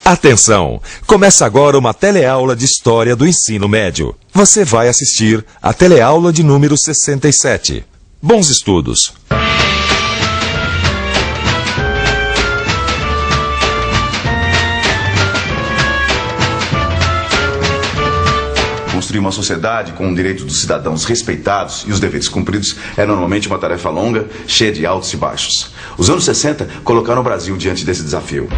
Atenção! Começa agora uma teleaula de História do Ensino Médio. Você vai assistir a teleaula de número 67. Bons estudos! Construir uma sociedade com o direito dos cidadãos respeitados e os deveres cumpridos é normalmente uma tarefa longa, cheia de altos e baixos. Os anos 60 colocaram o Brasil diante desse desafio.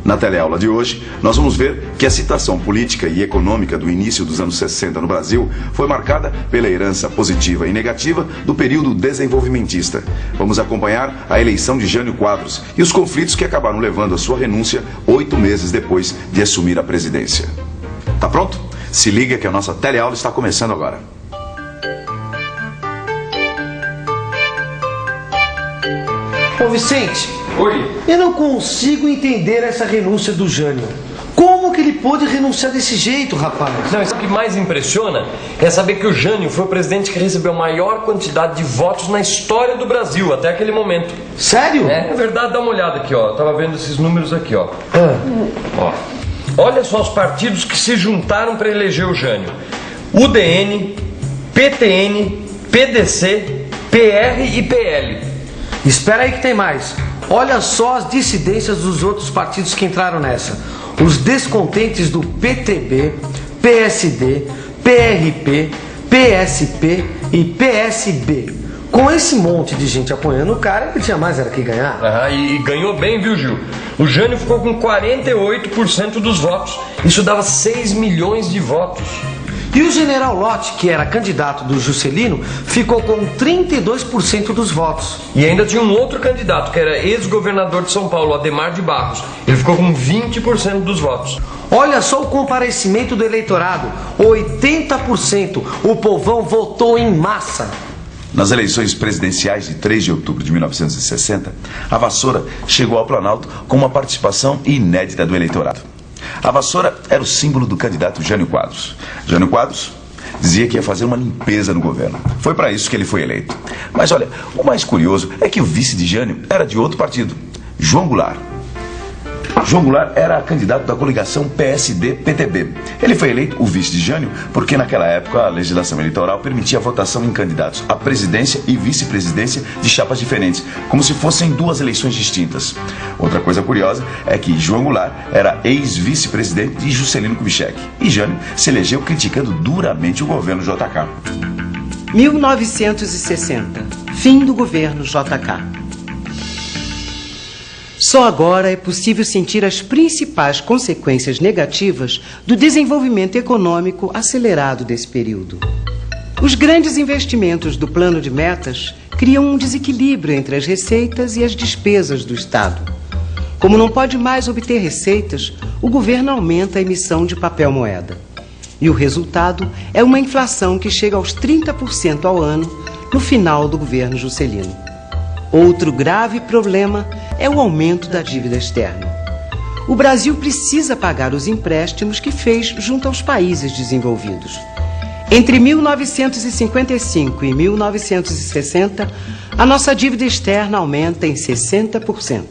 Na teleaula de hoje, nós vamos ver que a situação política e econômica do início dos anos 60 no Brasil foi marcada pela herança positiva e negativa do período desenvolvimentista. Vamos acompanhar a eleição de Jânio Quadros e os conflitos que acabaram levando a sua renúncia 8 meses depois de assumir a presidência. Tá pronto? Se liga que a nossa teleaula está começando agora. Ô Vicente, oi. Eu não consigo entender essa renúncia do Jânio. Como que ele pôde renunciar desse jeito, rapaz? Não, isso que mais impressiona é saber que o Jânio foi o presidente que recebeu a maior quantidade de votos na história do Brasil até aquele momento. Sério? É verdade, dá uma olhada aqui, ó. Eu tava vendo esses números aqui, ó. Ó. Olha só os partidos que se juntaram para eleger o Jânio: UDN, PTN, PDC, PR e PL. Espera aí que tem mais. Olha só as dissidências dos outros partidos que entraram nessa. Os descontentes do PTB, PSD, PRP, PSP e PSB. Com esse monte de gente apoiando o cara, ele tinha mais era que ganhar. E ganhou bem, viu, Gil? O Jânio ficou com 48% dos votos. Isso dava 6 milhões de votos. E o general Lott, que era candidato do Juscelino, ficou com 32% dos votos. E ainda tinha um outro candidato, que era ex-governador de São Paulo, Adhemar de Barros. Ele ficou com 20% dos votos. Olha só o comparecimento do eleitorado, 80%. O povão votou em massa. Nas eleições presidenciais de 3 de outubro de 1960, a Vassoura chegou ao Planalto com uma participação inédita do eleitorado. A vassoura era o símbolo do candidato Jânio Quadros. Jânio Quadros dizia que ia fazer uma limpeza no governo. Foi para isso que ele foi eleito. Mas olha, o mais curioso é que o vice de Jânio era de outro partido, João Goulart. João Goulart era candidato da coligação PSD-PTB. Ele foi eleito o vice de Jânio porque naquela época a legislação eleitoral permitia a votação em candidatos à presidência e vice-presidência de chapas diferentes, como se fossem duas eleições distintas. Outra coisa curiosa é que João Goulart era ex-vice-presidente de Juscelino Kubitschek e Jânio se elegeu criticando duramente o governo JK. 1960. Fim do governo JK. Só agora é possível sentir as principais consequências negativas do desenvolvimento econômico acelerado desse período. Os grandes investimentos do plano de metas criam um desequilíbrio entre as receitas e as despesas do Estado. Como não pode mais obter receitas, o governo aumenta a emissão de papel moeda. E o resultado é uma inflação que chega aos 30% ao ano no final do governo Juscelino. Outro grave problema é o aumento da dívida externa. O Brasil precisa pagar os empréstimos que fez junto aos países desenvolvidos. Entre 1955 e 1960, a nossa dívida externa aumenta em 60%.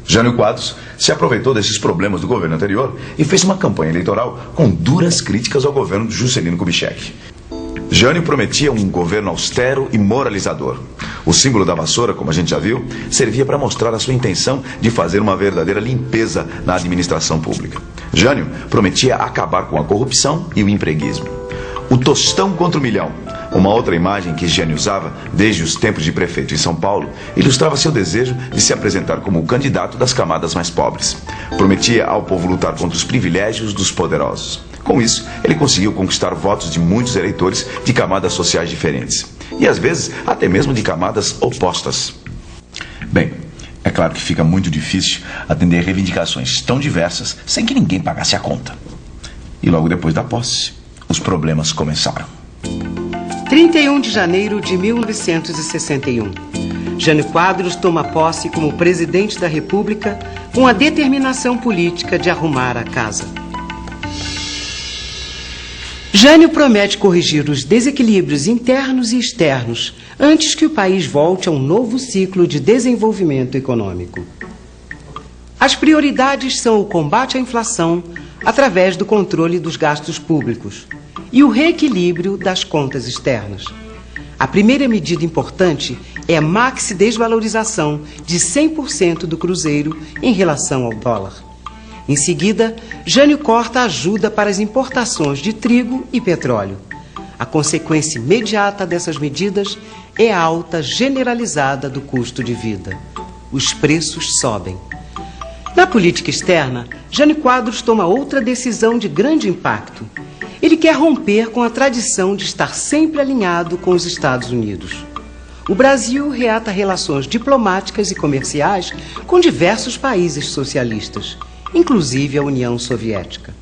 Jânio Quadros se aproveitou desses problemas do governo anterior e fez uma campanha eleitoral com duras críticas ao governo de Juscelino Kubitschek. Jânio prometia um governo austero e moralizador. O símbolo da vassoura, como a gente já viu, servia para mostrar a sua intenção de fazer uma verdadeira limpeza na administração pública. Jânio prometia acabar com a corrupção e o empreguismo. O tostão contra o milhão, uma outra imagem que Jânio usava desde os tempos de prefeito em São Paulo, ilustrava seu desejo de se apresentar como o candidato das camadas mais pobres. Prometia ao povo lutar contra os privilégios dos poderosos. Com isso, ele conseguiu conquistar votos de muitos eleitores de camadas sociais diferentes. E às vezes, até mesmo de camadas opostas. Bem, é claro que fica muito difícil atender reivindicações tão diversas sem que ninguém pagasse a conta. E logo depois da posse, os problemas começaram. 31 de janeiro de 1961. Jânio Quadros toma posse como presidente da República com a determinação política de arrumar a casa. Jânio promete corrigir os desequilíbrios internos e externos antes que o país volte a um novo ciclo de desenvolvimento econômico. As prioridades são o combate à inflação através do controle dos gastos públicos e o reequilíbrio das contas externas. A primeira medida importante é a maxi-desvalorização de 100% do cruzeiro em relação ao dólar. Em seguida, Jânio corta a ajuda para as importações de trigo e petróleo. A consequência imediata dessas medidas é a alta generalizada do custo de vida. Os preços sobem. Na política externa, Jânio Quadros toma outra decisão de grande impacto. Ele quer romper com a tradição de estar sempre alinhado com os Estados Unidos. O Brasil reata relações diplomáticas e comerciais com diversos países socialistas, inclusive a União Soviética.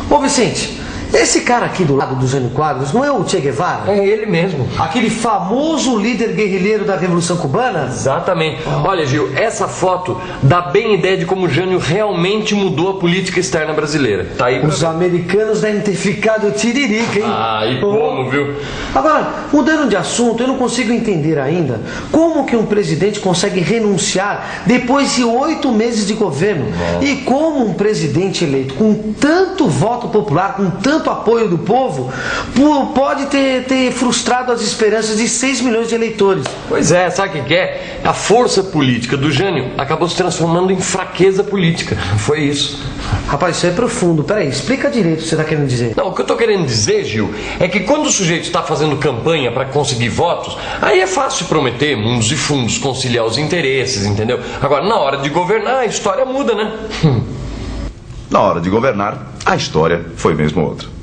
Ô Vicente, esse cara aqui do lado do Jânio Quadros não é o Che Guevara? É ele mesmo. Aquele famoso líder guerrilheiro da Revolução Cubana? Exatamente. Olha, Gil, essa foto dá bem ideia de como o Jânio realmente mudou a política externa brasileira. Tá aí pra Os ver. americanos devem ter ficado tiririca, hein? Ah, e como, viu? Agora, mudando de assunto, eu não consigo entender ainda como que um presidente consegue renunciar depois de 8 meses de governo. E como um presidente eleito com tanto voto popular, com tanto apoio do povo, pode ter frustrado as esperanças de 6 milhões de eleitores. Pois é, sabe o que é? A força política do Jânio acabou se transformando em fraqueza política. Foi isso. Rapaz, isso é profundo. Peraí, explica direito o que você está querendo dizer. Não, o que eu tô querendo dizer, Gil, é que quando o sujeito está fazendo campanha para conseguir votos, aí é fácil prometer mundos e fundos, conciliar os interesses, entendeu? Agora, na hora de governar, a história muda, né? Na hora de governar, a história foi mesmo outra.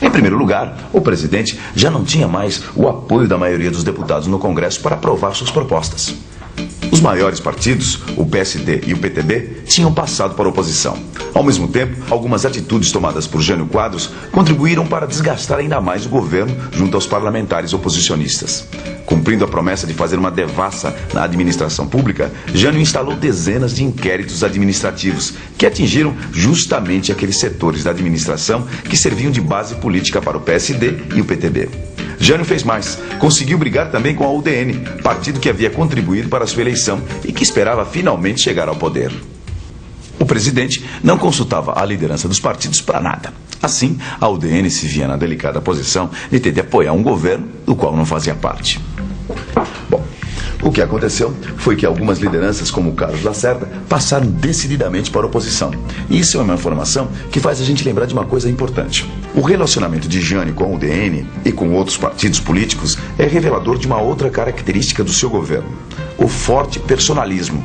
Em primeiro lugar, o presidente já não tinha mais o apoio da maioria dos deputados no Congresso para aprovar suas propostas. Os maiores partidos, o PSD e o PTB, tinham passado para a oposição. Ao mesmo tempo, algumas atitudes tomadas por Jânio Quadros contribuíram para desgastar ainda mais o governo junto aos parlamentares oposicionistas. Cumprindo a promessa de fazer uma devassa na administração pública, Jânio instalou dezenas de inquéritos administrativos que atingiram justamente aqueles setores da administração que serviam de base política para o PSD e o PTB. Jânio fez mais. Conseguiu brigar também com a UDN, partido que havia contribuído para a sua eleição e que esperava finalmente chegar ao poder. O presidente não consultava a liderança dos partidos para nada. Assim, a UDN se via na delicada posição de ter de apoiar um governo do qual não fazia parte. Bom, o que aconteceu foi que algumas lideranças, como o Carlos Lacerda, passaram decididamente para a oposição. E isso é uma informação que faz a gente lembrar de uma coisa importante. O relacionamento de Jânio com a UDN e com outros partidos políticos é revelador de uma outra característica do seu governo: o forte personalismo.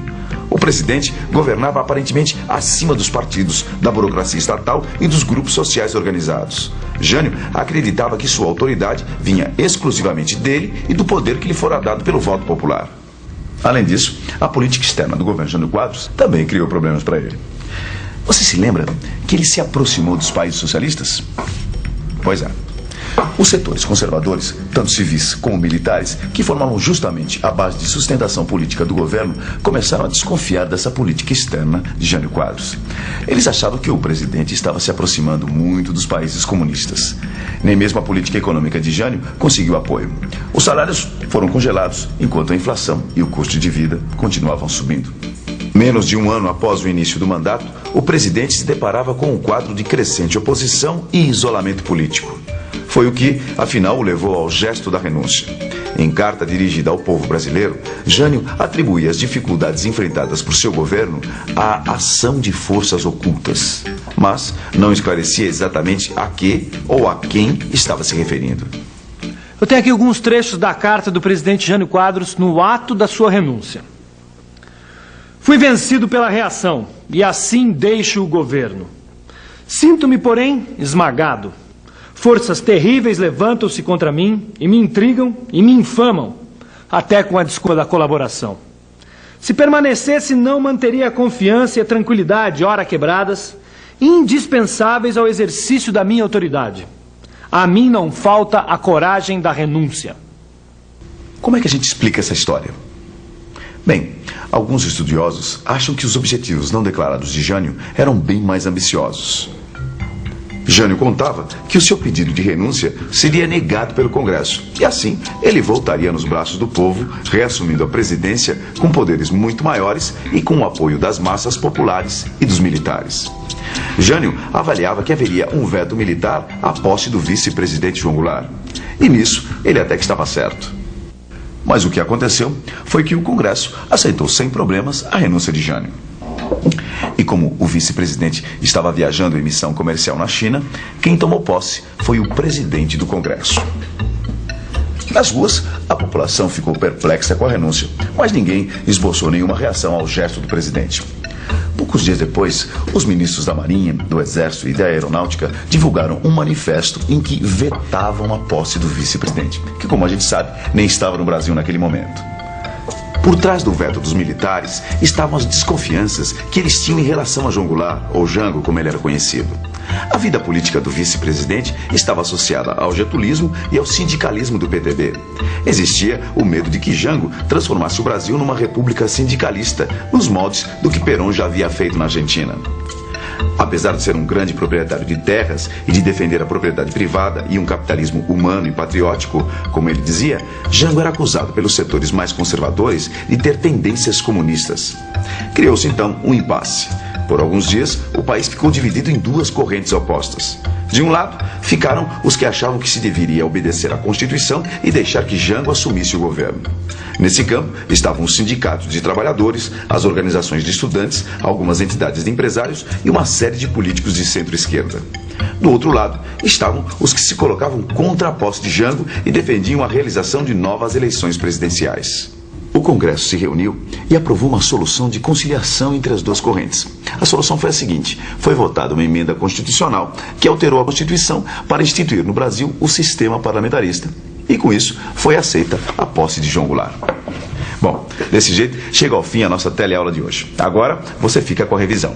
O presidente governava aparentemente acima dos partidos, da burocracia estatal e dos grupos sociais organizados. Jânio acreditava que sua autoridade vinha exclusivamente dele e do poder que lhe fora dado pelo voto popular. Além disso, a política externa do governo Jânio Quadros também criou problemas para ele. Você se lembra que ele se aproximou dos países socialistas? Pois é. Os setores conservadores, tanto civis como militares, que formavam justamente a base de sustentação política do governo, começaram a desconfiar dessa política externa de Jânio Quadros. Eles achavam que o presidente estava se aproximando muito dos países comunistas. Nem mesmo a política econômica de Jânio conseguiu apoio. Os salários foram congelados, enquanto a inflação e o custo de vida continuavam subindo. Menos de um ano após o início do mandato, o presidente se deparava com um quadro de crescente oposição e isolamento político. Foi o que, afinal, o levou ao gesto da renúncia. Em carta dirigida ao povo brasileiro, Jânio atribuía as dificuldades enfrentadas por seu governo à ação de forças ocultas, mas não esclarecia exatamente a que ou a quem estava se referindo. Eu tenho aqui alguns trechos da carta do presidente Jânio Quadros no ato da sua renúncia. Fui vencido pela reação e assim deixo o governo. Sinto-me, porém, esmagado. Forças terríveis levantam-se contra mim e me intrigam e me infamam, até com a desculpa da colaboração. Se permanecesse, não manteria a confiança e a tranquilidade, ora quebradas, indispensáveis ao exercício da minha autoridade. A mim não falta a coragem da renúncia. Como é que a gente explica essa história? Bem, alguns estudiosos acham que os objetivos não declarados de Jânio eram bem mais ambiciosos. Jânio contava que o seu pedido de renúncia seria negado pelo Congresso. E assim, ele voltaria nos braços do povo, reassumindo a presidência com poderes muito maiores e com o apoio das massas populares e dos militares. Jânio avaliava que haveria um veto militar à posse do vice-presidente João Goulart. E nisso, ele até que estava certo. Mas o que aconteceu foi que o Congresso aceitou sem problemas a renúncia de Jânio. E como o vice-presidente estava viajando em missão comercial na China, quem tomou posse foi o presidente do Congresso. Nas ruas, a população ficou perplexa com a renúncia, mas ninguém esboçou nenhuma reação ao gesto do presidente. Poucos dias depois, os ministros da Marinha, do Exército e da Aeronáutica divulgaram um manifesto em que vetavam a posse do vice-presidente, que, como a gente sabe, nem estava no Brasil naquele momento. Por trás do veto dos militares estavam as desconfianças que eles tinham em relação a João Goulart, ou Jango, como ele era conhecido. A vida política do vice-presidente estava associada ao getulismo e ao sindicalismo do PTB. Existia o medo de que Jango transformasse o Brasil numa república sindicalista, nos moldes do que Perón já havia feito na Argentina. Apesar de ser um grande proprietário de terras e de defender a propriedade privada e um capitalismo humano e patriótico, como ele dizia, Jango era acusado pelos setores mais conservadores de ter tendências comunistas. Criou-se então um impasse. Por alguns dias, o país ficou dividido em duas correntes opostas. De um lado, ficaram os que achavam que se deveria obedecer à Constituição e deixar que Jango assumisse o governo. Nesse campo estavam os sindicatos de trabalhadores, as organizações de estudantes, algumas entidades de empresários e uma série de políticos de centro-esquerda. Do outro lado, estavam os que se colocavam contra a posse de Jango e defendiam a realização de novas eleições presidenciais. O Congresso se reuniu e aprovou uma solução de conciliação entre as duas correntes. A solução foi a seguinte: foi votada uma emenda constitucional que alterou a Constituição para instituir no Brasil o sistema parlamentarista. E com isso foi aceita a posse de João Goulart. Bom, desse jeito chega ao fim a nossa teleaula de hoje. Agora você fica com a revisão.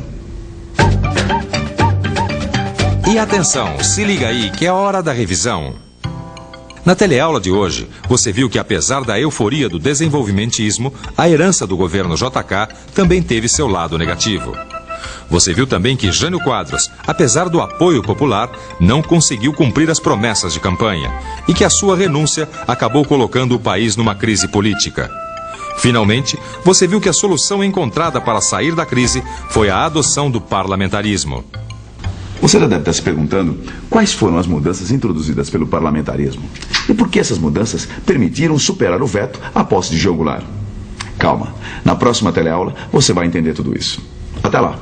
E atenção, se liga aí que é hora da revisão. Na teleaula de hoje, você viu que apesar da euforia do desenvolvimentismo, a herança do governo JK também teve seu lado negativo. Você viu também que Jânio Quadros, apesar do apoio popular, não conseguiu cumprir as promessas de campanha e que a sua renúncia acabou colocando o país numa crise política. Finalmente, você viu que a solução encontrada para sair da crise foi a adoção do parlamentarismo. Você já deve estar se perguntando quais foram as mudanças introduzidas pelo parlamentarismo e por que essas mudanças permitiram superar o veto à posse de João Goulart. Calma, na próxima teleaula você vai entender tudo isso. Até lá!